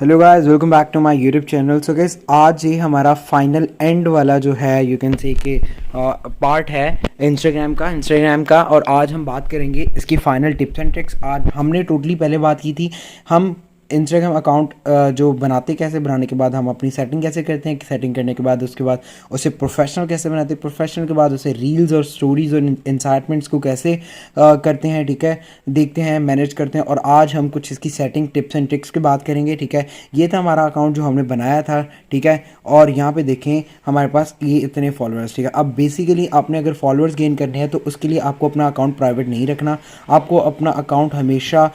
Hello guys, welcome back to my YouTube channel. So guys, आज ये हमारा final and वाला जो है यू कैन से कि पार्ट है इंस्टाग्राम का। और आज हम बात करेंगे इसकी फाइनल टिप्स एंड ट्रिक्स। आज हमने टोटली पहले बात की थी हम इंस्टाग्राम अकाउंट जो बनाते कैसे, बनाने के बाद हम अपनी सेटिंग कैसे करते हैं, सेटिंग करने के बाद उसके बाद उसे प्रोफेशनल कैसे बनाते हैं, प्रोफेशनल के बाद उसे रील्स और स्टोरीज और इंसाइटमेंट्स को कैसे करते हैं, ठीक है, देखते हैं, मैनेज करते हैं। और आज हम कुछ इसकी सेटिंग टिप्स एंड ट्रिक्स की बात करेंगे, ठीक है। ये था हमारा अकाउंट जो हमने बनाया था, ठीक है। और यहाँ पे देखें हमारे पास ये इतने फॉलोअर्स, ठीक है। अब बेसिकली आपने अगर फॉलोअर्स गेन करने हैं तो उसके लिए आपको अपना अकाउंट प्राइवेट नहीं रखना, आपको अपना अकाउंट हमेशा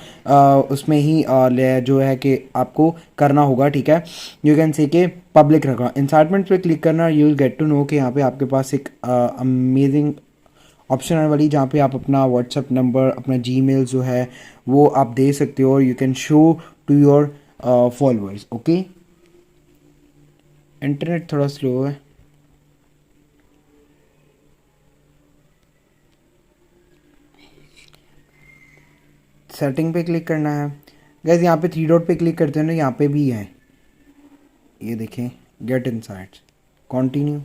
उसमें ही जो है कि आपको करना होगा, ठीक है। यू कैन से कि पब्लिक रखना, इंसाइटमेंट पे क्लिक करना, you will get to know कि यहाँ पे आपके पास एक अमेजिंग ऑप्शन आने वाली जहाँ पे आप अपना व्हाट्सएप नंबर, अपना जीमेल जो है वो आप दे सकते हो और you can show to your followers. Okay, internet थोड़ा स्लो है। सेटिंग पे क्लिक करना है गैस, यहाँ पे थ्री डॉट पे क्लिक करते हैं ना, यहाँ पे भी है, ये देखें, गेट इनसाइट्स, कंटिन्यू।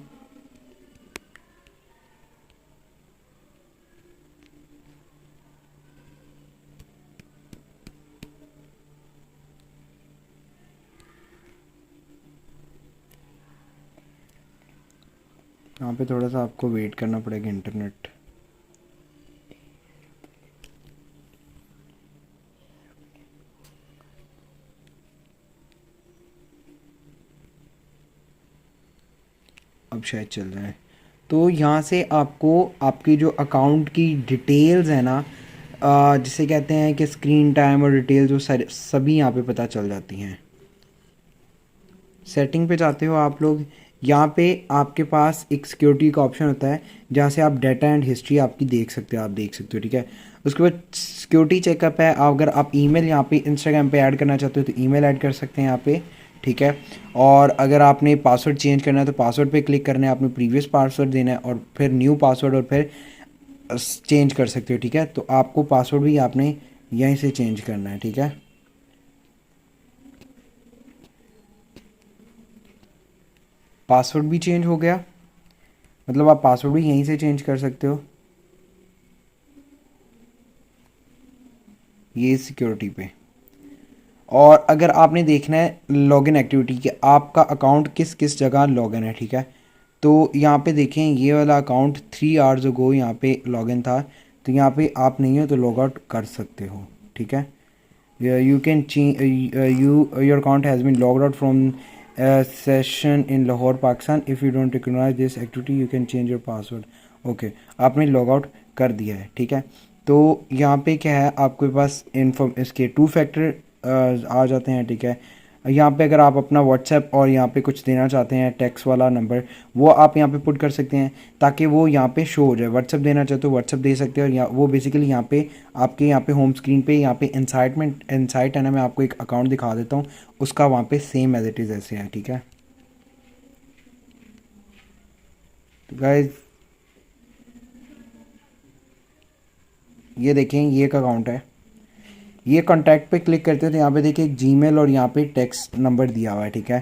यहाँ पे थोड़ा सा आपको वेट करना पड़ेगा, इंटरनेट। अब शायद चल रहा है। तो यहाँ से आपको आपकी जो अकाउंट की डिटेल्स है ना, जिसे कहते हैं कि स्क्रीन टाइम और डिटेल्स, जो सारे सभी यहाँ पे पता चल जाती हैं। सेटिंग पे जाते हो आप लोग, यहाँ पे आपके पास एक सिक्योरिटी का ऑप्शन होता है जहाँ से आप डाटा एंड हिस्ट्री आपकी देख सकते हो, ठीक है। उसके बाद सिक्योरिटी चेकअप है, अगर आप ईमेल यहाँ पे इंस्टाग्राम पे ऐड करना चाहते हो तो ईमेल ऐड कर सकते हैं यहाँ पे, ठीक है। और अगर आपने पासवर्ड चेंज करना है तो पासवर्ड पे क्लिक करना है, आपने प्रीवियस पासवर्ड देना है और फिर न्यू पासवर्ड और फिर चेंज कर सकते हो, ठीक है। तो आपको पासवर्ड भी आपने यहीं से चेंज करना है, ठीक है। पासवर्ड भी चेंज हो गया, मतलब आप पासवर्ड भी यहीं से चेंज कर सकते हो, ये सिक्योरिटी पे। और अगर आपने देखना है लॉगिन एक्टिविटी कि आपका अकाउंट किस किस जगह लॉगिन है, ठीक है, तो यहाँ पे देखें ये वाला अकाउंट 3 आवर्स अगो यहाँ पे लॉगिन था, तो यहाँ पे आप नहीं हो तो लॉग आउट कर सकते हो, ठीक है। You can change your account has been logged out from session in Lahore Pakistan, if you don't recognise this activity you can change your password. Okay, आपने लॉग आउट कर दिया है, ठीक है। तो यहाँ पे क्या है, आपके पास इसके 2 फैक्टर आ जाते हैं, ठीक है। यहाँ पे अगर आप अपना व्हाट्सएप और यहाँ पे कुछ देना चाहते हैं टेक्स्ट वाला नंबर, वो आप यहाँ पे पुट कर सकते हैं ताकि वो यहाँ पे शो हो जाए। व्हाट्सएप देना चाहते हो व्हाट्सएप दे सकते हो, और यहाँ वो बेसिकली यहाँ पे आपके यहाँ पे होम स्क्रीन पे यहाँ पे इंसाइट है ना, मैं आपको एक अकाउंट दिखा देता हूँ, उसका वहाँ पे सेम एज इट इज़ ऐसे है, ठीक है। तो गाइज ये देखें, ये एक अकाउंट है, ये कॉन्टैक्ट पे क्लिक करते हो तो यहाँ पे देखिए जीमेल और यहाँ पे टेक्स्ट नंबर दिया हुआ है, ठीक है।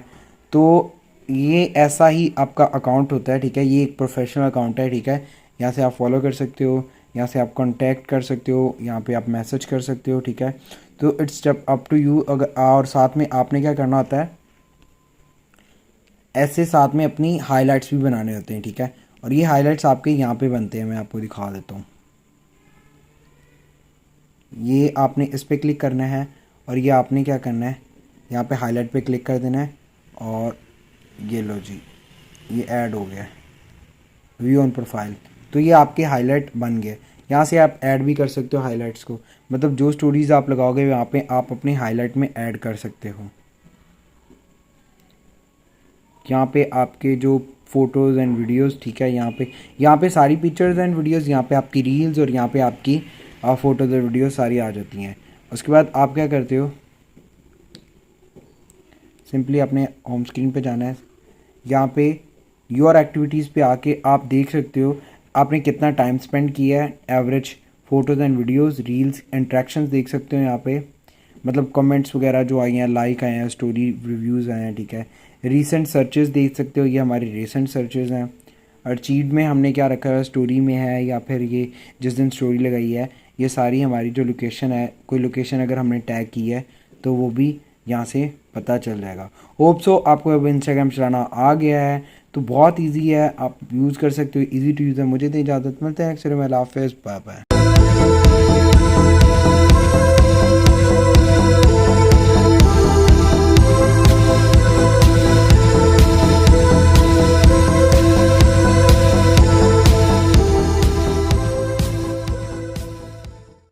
तो ये ऐसा ही आपका अकाउंट होता है, ठीक है। ये एक प्रोफेशनल अकाउंट है, ठीक है। यहाँ से आप फॉलो कर सकते हो, यहाँ से आप कांटेक्ट कर सकते हो, यहाँ पे आप मैसेज कर सकते हो, ठीक है। तो इट्स अप टू यू। अगर और साथ में आपने क्या करना होता है, ऐसे साथ में अपनी हाईलाइट्स भी बनाने होते हैं, ठीक है। और ये हाईलाइट्स आपके यहाँ पे बनते हैं, मैं आपको दिखा देता हूँ। ये आपने इस पर क्लिक करना है और ये आपने क्या करना है, यहाँ पे हाईलाइट पे क्लिक कर देना है और ये लो जी, ये ऐड हो गया व्यू ऑन प्रोफाइल। तो ये आपके हाईलाइट बन गए। यहाँ से आप ऐड भी कर सकते हो हाईलाइट्स को, मतलब जो स्टोरीज आप लगाओगे यहाँ पे आप अपने हाईलाइट में ऐड कर सकते हो। यहाँ पे आपके जो फ़ोटोज़ एंड वीडियोस, ठीक है, यहाँ पे सारी पिक्चर्स एंड वीडियोस, यहाँ पे आपकी रील्स और यहाँ पे आपकी फ़ोटोज़ और वीडियोस सारी आ जाती हैं। उसके बाद आप क्या करते हो, सिंपली अपने होम स्क्रीन पे जाना है, यहाँ पे योर एक्टिविटीज़ पे आके आप देख सकते हो आपने कितना टाइम स्पेंड किया है, average photos and videos, reels, interactions देख सकते हो यहाँ पे। मतलब कमेंट्स वगैरह जो आई हैं, लाइक आए हैं, स्टोरी रिव्यूज़ आए हैं, ठीक है। रीसेंट सर्चेस देख सकते हो, ये हमारी रीसेंट सर्चेस हैं। अर्चीव में हमने क्या रखा है, स्टोरी में है या फिर ये जिस दिन स्टोरी लगाई है, ये सारी हमारी जो लोकेशन है, कोई लोकेशन अगर हमने टैग की है तो वो भी यहाँ से पता चल जाएगा। होप सो आपको अब इंस्टाग्राम चलाना आ गया है, तो बहुत इजी है, आप यूज़ कर सकते हो, इजी टू यूज़ है। मुझे तो इजाज़त, मिलते हैं नेक्स्ट वीडियो में। अल्लाह हाफ़िज़, बाय बाय।